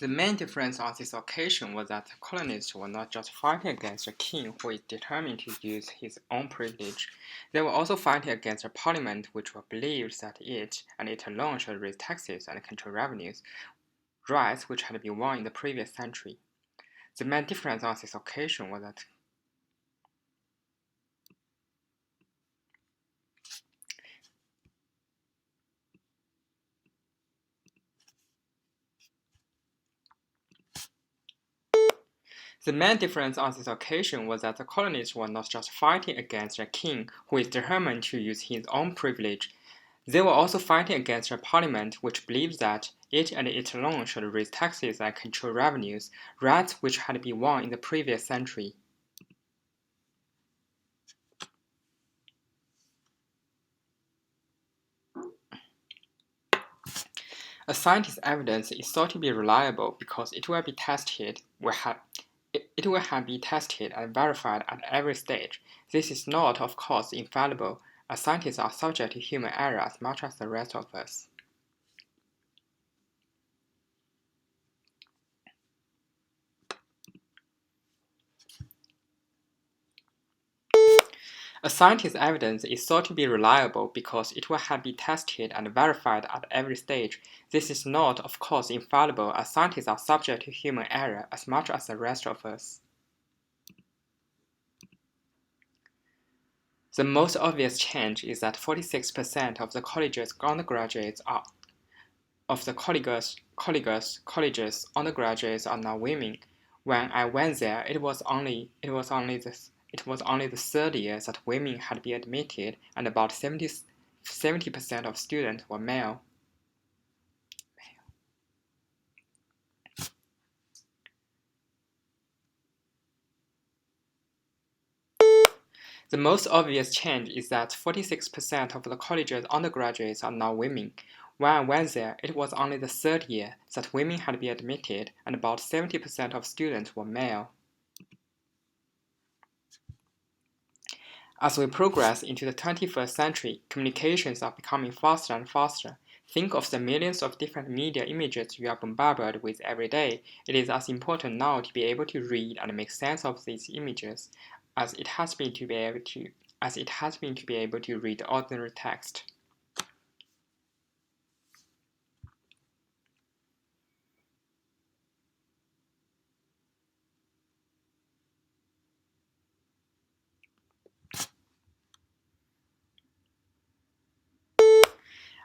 The main difference on this occasion was that the colonists were not just fighting against a king who is determined to use his own privilege. They were also fighting against a parliament which believed that it, and it alone, should raise taxes and control revenues, rights which had been won in the previous century. The main difference on this occasion was that The main difference on this occasion was that the colonists were not just fighting against a king who is determined to use his own privilege. They were also fighting against a parliament which believed that it and it alone should raise taxes and control revenues, rights which had been won in the previous century. A scientist's evidence is thought to be reliable because it will be tested and verified at every stage. This is not, of course, infallible, as scientists are subject to human error as much as the rest of us. A scientist's evidence is thought to be reliable because it will have been tested and verified at every stage. This is not, of course, infallible, as scientists are subject to human error as much as the rest of us. The most obvious change is that 46% of the college's undergraduates are now women. When I went there, it was only the third year that women had been admitted, and about 70% of students were male. The most obvious change is that 46% of the college's undergraduates are now women. When I went there, it was only the third year that women had been admitted, and about 70% of students were male. As we progress into the 21st century, communications are becoming faster and faster. Think of the millions of different media images you are bombarded with every day. It is as important now to be able to read and make sense of these images as it has been to be able to read ordinary text.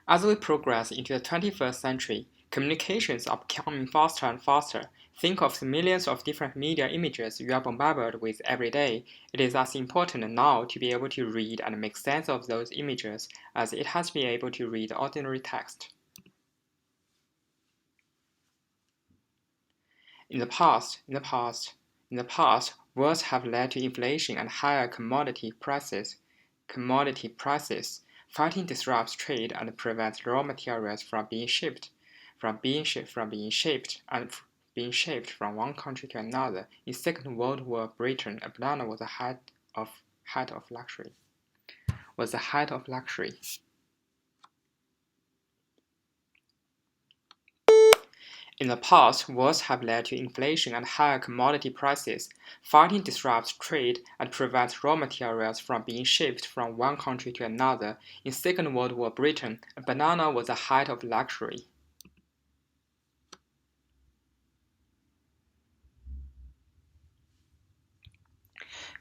As we progress into the 21st century, communications are becoming faster and faster. Think of the millions of different media images you are bombarded with every day. It is as important now to be able to read and make sense of those images as it has been able to read ordinary text. In the past, wars have led to inflation and higher commodity prices. Fighting disrupts trade and prevents raw materials from being shipped from one country to another. In Second World War Britain, a banana was the height of luxury. In the past, wars have led to inflation and higher commodity prices. Fighting disrupts trade and prevents raw materials from being shipped from one country to another. In Second World War Britain, a banana was the height of luxury.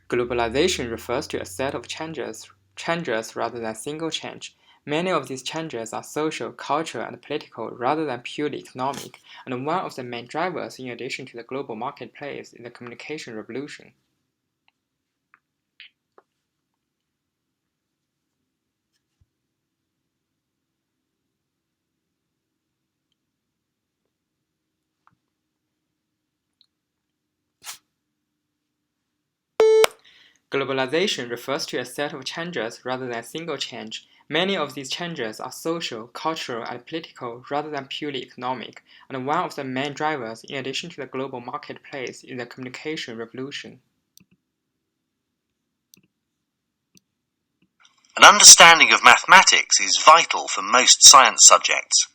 Globalization refers to a set of changes rather than single change. Many of these changes are social, cultural, and political rather than purely economic, and one of the main drivers in addition to the global marketplace is the communication revolution. Globalization refers to a set of changes rather than single change. Many of these changes are social, cultural, and political rather than purely economic, and one of the main drivers in addition to the global marketplace is the communication revolution. An understanding of mathematics is vital for most science subjects.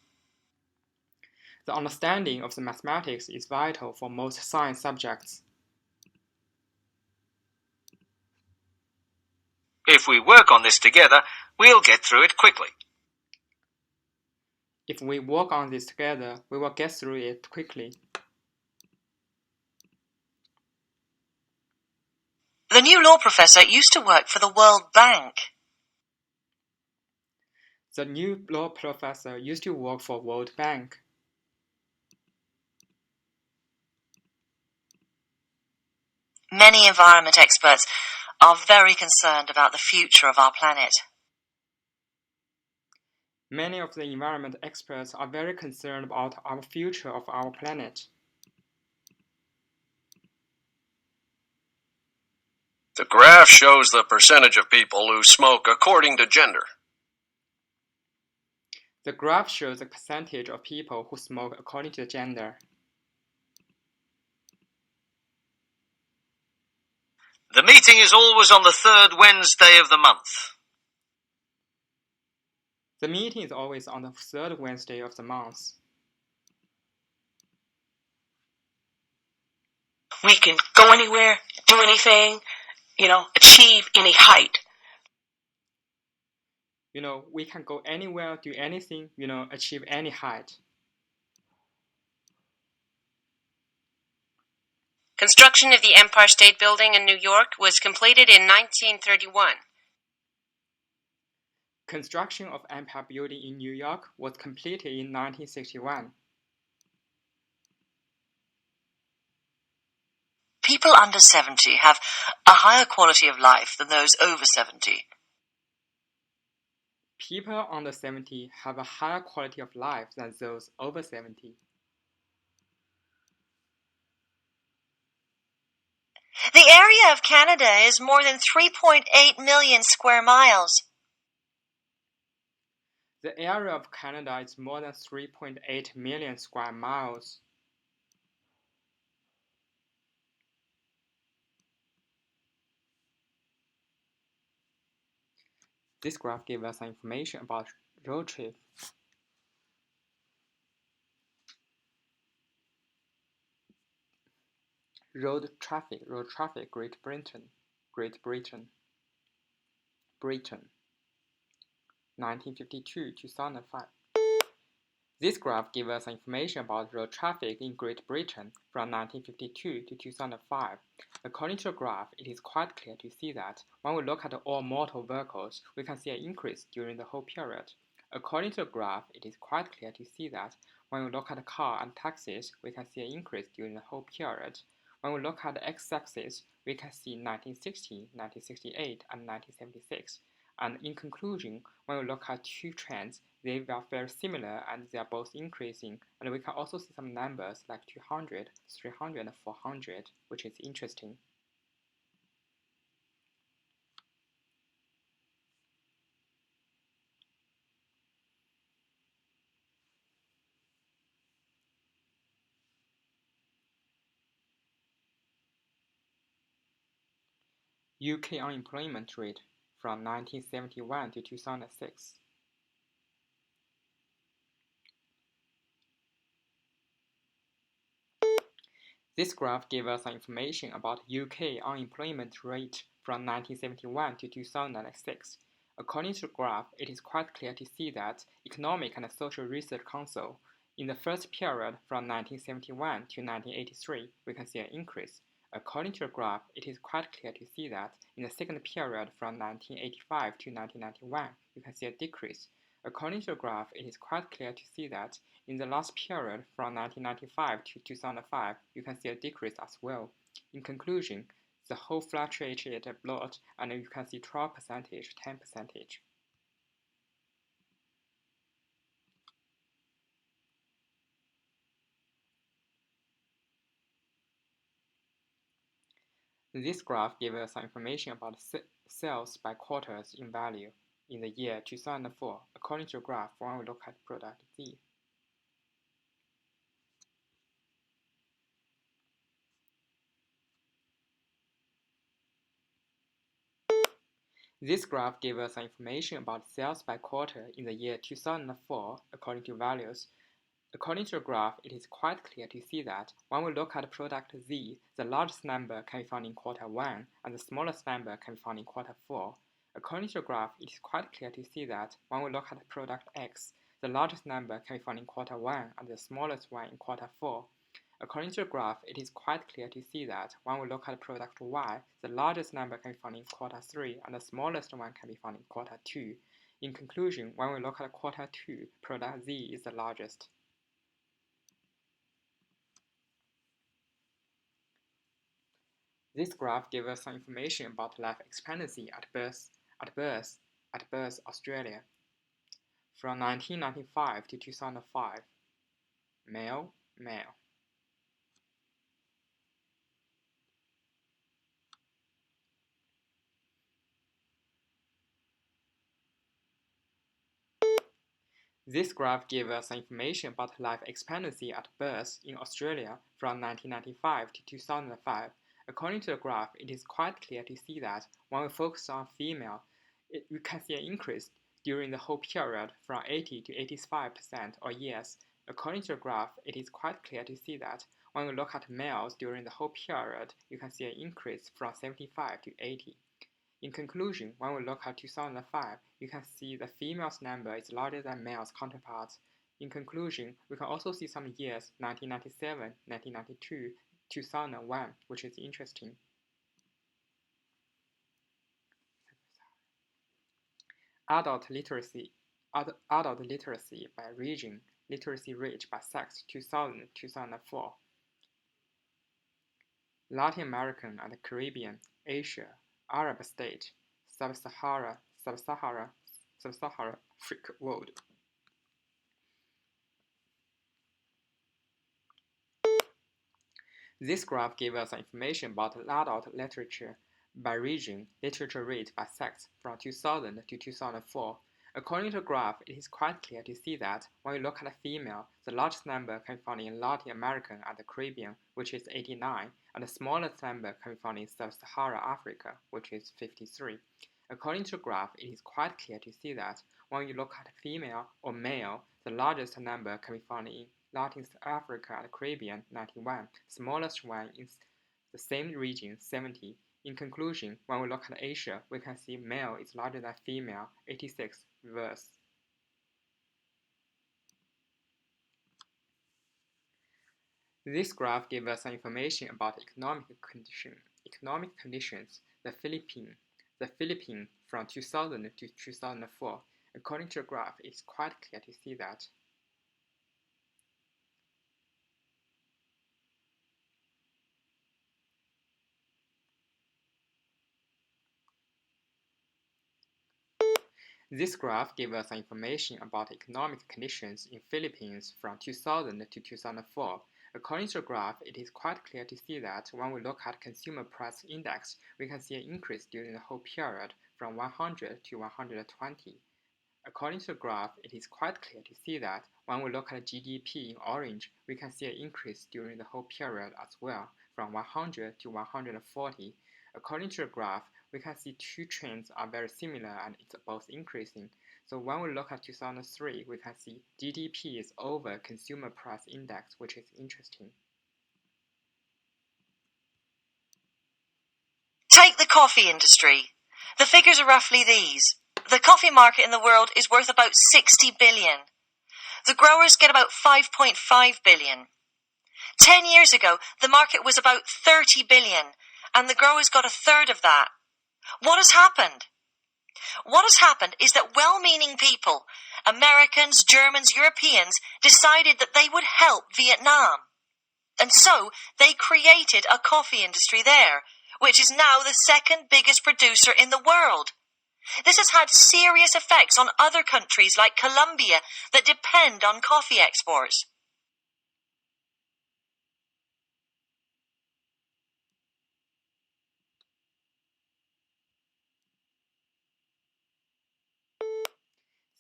The understanding of the mathematics is vital for most science subjects. If we work on this together, we'll get through it quickly. If we work on this together, we will get through it quickly. The new law professor used to work for the World Bank. The new law professor used to work for World Bank. Many environment experts are very concerned about the future of our planet. Many of the environment experts are very concerned about our future of our planet. The graph shows the percentage of people who smoke according to gender. The graph shows the percentage of people who smoke according to gender. The meeting is always on the third Wednesday of the month. The meeting is always on the third Wednesday of the month. We can go anywhere, do anything, achieve any height. We can go anywhere, do anything, achieve any height. Construction of the Empire State Building in New York was completed in 1931. Construction of Empire Building in New York was completed in 1961. People under 70 have a higher quality of life than those over 70. People under 70 have a higher quality of life than those over 70. The area of Canada is more than 3.8 million square miles. The area of Canada is more than 3.8 million square miles. This graph gives us information about road trip. Road traffic, Great Britain, Britain, 1952-2005. This graph gives us information about road traffic in Great Britain from 1952 to 2005. According to the graph, it is quite clear to see that when we look at all motor vehicles, we can see an increase during the whole period. According to the graph, it is quite clear to see that when we look at car and taxis, we can see an increase during the whole period. When we look at the x-axis, we can see 1960, 1968, and 1976. And in conclusion, when we look at two trends, they are very similar and they are both increasing. And we can also see some numbers like 200, 300, and 400, which is interesting. UK unemployment rate from 1971 to 2006. This graph gives us information about UK unemployment rate from 1971 to 2006. According to the graph, it is quite clear to see that Economic and Social Research Council, in the first period from 1971 to 1983, we can see an increase. According to the graph, it is quite clear to see that in the second period from 1985 to 1991, you can see a decrease. According to the graph, it is quite clear to see that in the last period from 1995 to 2005, you can see a decrease as well. In conclusion, the whole fluctuated a lot, and you can see 12%, 10%. This graph gives us information about sales by quarters in value in the year 2004, according to the graph when we look at product Z. This graph gives us information about sales by quarter in the year 2004 according to values. According to the graph, it is quite clear to see that when we look at product Z, the largest number can be found in quarter 1 and the smallest number can be found in quarter 4. According to the graph, it is quite clear to see that when we look at product X, the largest number can be found in quarter 1 and the smallest one in quarter 4. According to the graph, it is quite clear to see that when we look at product Y, the largest number can be found in quarter 3 and the smallest one can be found in quarter 2. In conclusion, when we look at quarter 2, product Z is the largest. This graph gives us some information about life expectancy at birth Australia. From 1995 to 2005, male. This graph gives us some information about life expectancy at birth in Australia from 1995 to 2005. According to the graph, it is quite clear to see that when we focus on female, we can see an increase during the whole period from 80 to 85% or years. According to the graph, it is quite clear to see that when we look at males during the whole period, you can see an increase from 75 to 80. In conclusion, when we look at 2005, you can see the females' number is larger than males' counterparts. In conclusion, we can also see some years 1997, 1992, 2001, which is interesting. Adult literacy by region, literacy rate by sex 2000-2004. Latin American and Caribbean, Asia, Arab state, Sub-Sahara Africa world. This graph gives us information about adult literature by region, literature rate by sex from 2000 to 2004. According to the graph, it is quite clear to see that when we look at a female, the largest number can be found in Latin American and the Caribbean, which is 89, and the smallest number can be found in Sub-Sahara Africa, which is 53. According to the graph, it is quite clear to see that when you look at female or male, the largest number can be found in Latin Africa and the Caribbean, 91, smallest one in the same region, 70. In conclusion, when we look at Asia, we can see male is larger than female, 86 verse. This graph gives us some information about economic conditions. The Philippines from 2000 to 2004. According to the graph, it's quite clear to see that this graph gives us information about economic conditions in Philippines from 2000 to 2004. According to the graph, it is quite clear to see that when we look at consumer price index, we can see an increase during the whole period from 100 to 120. According to the graph, it is quite clear to see that when we look at GDP in orange, we can see an increase during the whole period as well, from 100 to 140. According to the graph, we can see two trends are very similar and it's both increasing. So when we look at 2003, we can see GDP is over consumer price index, which is interesting. Take the coffee industry. The figures are roughly these. The coffee market in the world is worth about 60 billion. The growers get about 5.5 billion. 10 years ago, the market was about 30 billion, and the growers got a third of that. What has happened? What has happened is that well-meaning people, Americans, Germans, Europeans, decided that they would help Vietnam. And so they created a coffee industry there, which is now the second biggest producer in the world. This has had serious effects on other countries like Colombia that depend on coffee exports.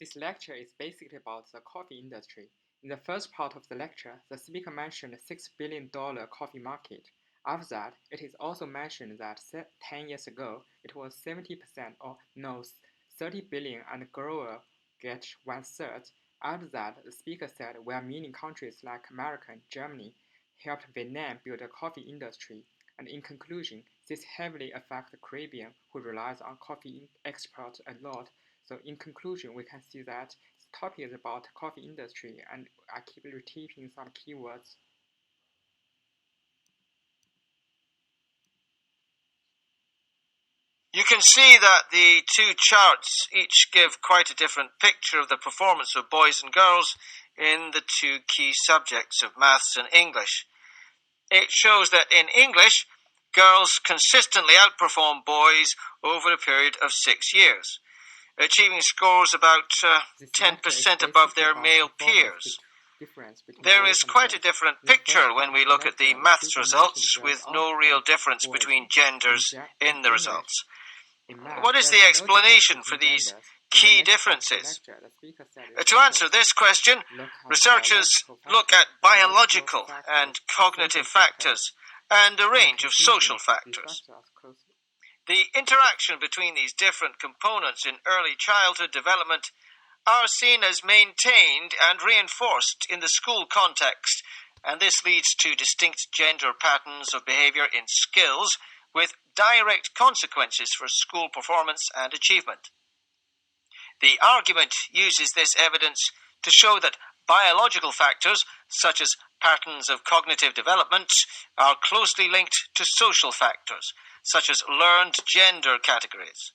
This lecture is basically about the coffee industry. In the first part of the lecture, the speaker mentioned the $6 billion coffee market. After that, it is also mentioned that 10 years ago, it was 70% or no, 30 billion and the grower get 1/3. After that, the speaker said while many countries like America and Germany helped Vietnam build a coffee industry, and in conclusion, this heavily affects the Caribbean, who relies on coffee export a lot. So in conclusion, we can see that this topic is about coffee industry, and I keep repeating some keywords. You can see that the two charts each give quite a different picture of the performance of boys and girls in the two key subjects of maths and English. It shows that in English, girls consistently outperform boys over a period of 6 years, achieving scores about 10% above their male peers. There is quite a different picture when we look at the maths results, with no real difference between genders in the results. What is the explanation for these key differences? To answer this question, researchers look at biological and cognitive factors and a range of social factors. The interaction between these different components in early childhood development are seen as maintained and reinforced in the school context, and this leads to distinct gender patterns of behavior in skills with direct consequences for school performance and achievement. The argument uses this evidence to show that biological factors, such as patterns of cognitive development, are closely linked to social factors, such as learned gender categories.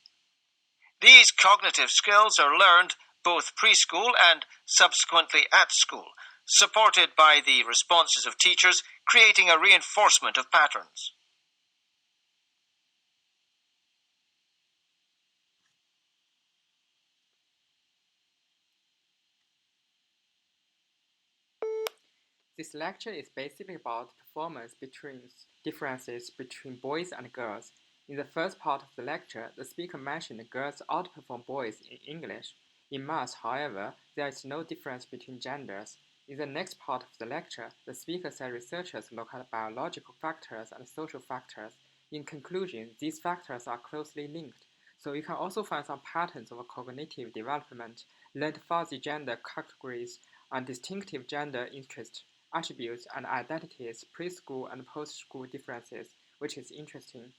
These cognitive skills are learned both preschool and subsequently at school, supported by the responses of teachers, creating a reinforcement of patterns. This lecture is basically about performance differences between boys and girls. In the first part of the lecture, the speaker mentioned girls outperform boys in English. In math, however, there is no difference between genders. In the next part of the lecture, the speaker said researchers look at biological factors and social factors. In conclusion, these factors are closely linked. So you can also find some patterns of cognitive development, learned fuzzy gender categories, and distinctive gender interests, attributes, and identities, preschool and post-school differences, which is interesting.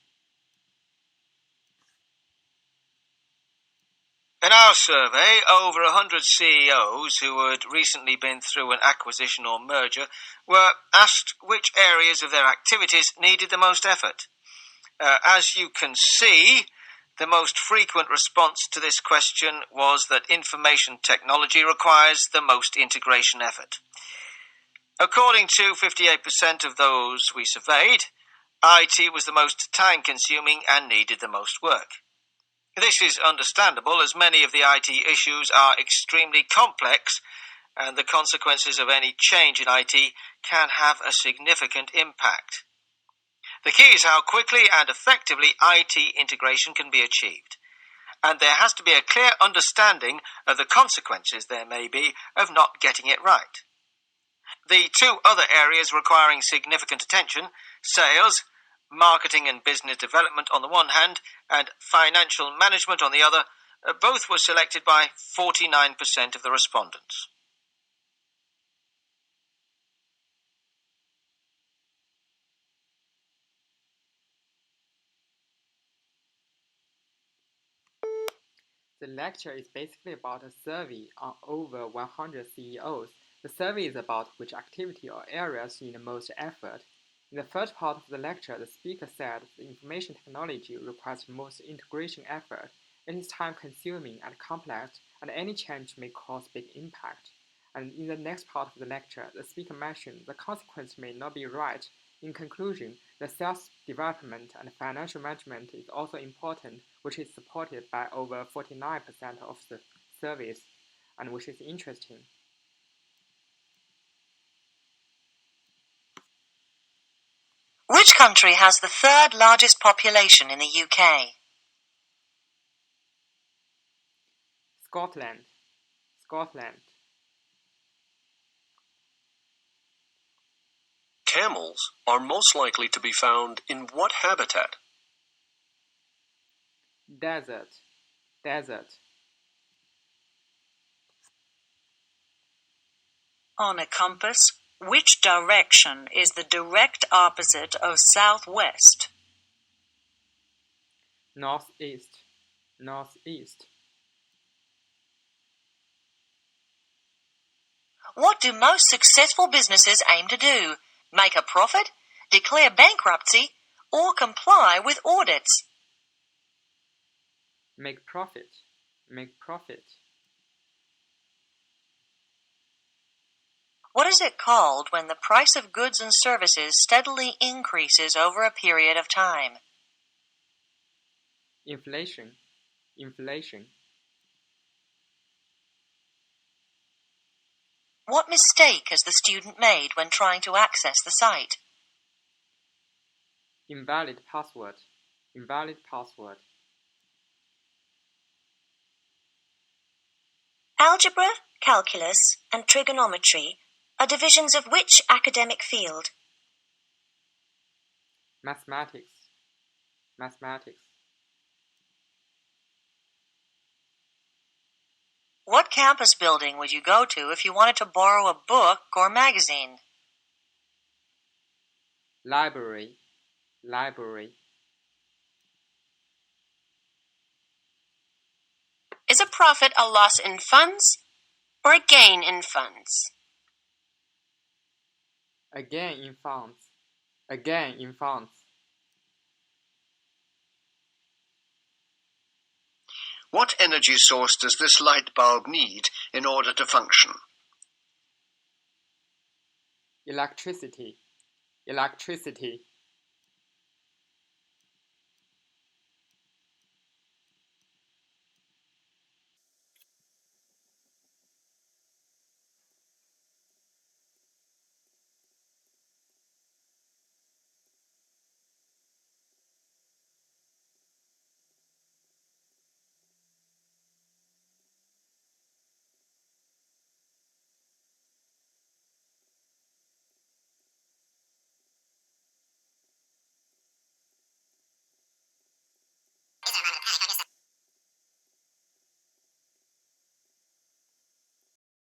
In our survey, over 100 CEOs who had recently been through an acquisition or merger were asked which areas of their activities needed the most effort. As you can see, the most frequent response to this question was that information technology requires the most integration effort. According to 58% of those we surveyed, IT was the most time-consuming and needed the most work. This is understandable, as many of the IT issues are extremely complex, and the consequences of any change in IT can have a significant impact. The key is how quickly and effectively IT integration can be achieved, and there has to be a clear understanding of the consequences there may be of not getting it right. The two other areas requiring significant attention, sales, marketing and business development on the one hand, and financial management on the other, both were selected by 49% of the respondents. The lecture is basically about a survey on over 100 CEOs. The survey is about which activity or areas need the most effort. In the first part of the lecture, the speaker said the information technology requires most integration effort. It is time-consuming and complex, and any change may cause big impact. And in the next part of the lecture, the speaker mentioned the consequence may not be right. In conclusion, the sales development and financial management is also important, which is supported by over 49% of the surveys, and which is interesting. Which country has the third largest population in the UK? Scotland. Scotland. Camels are most likely to be found in what habitat? Desert. Desert. On a compass, which direction is the direct opposite of southwest? Northeast. Northeast. What do most successful businesses aim to do? Make a profit, declare bankruptcy, or comply with audits? Make profit. Make profit. What is it called when the price of goods and services steadily increases over a period of time? Inflation. Inflation. What mistake has the student made when trying to access the site? Invalid password. Invalid password. Algebra, calculus, and trigonometry are divisions of which academic field? Mathematics. Mathematics. What campus building would you go to if you wanted to borrow a book or magazine? Library. Library. Is a profit a loss in funds or a gain in funds? Again in funds. Again in funds. What energy source does this light bulb need in order to function? Electricity. Electricity.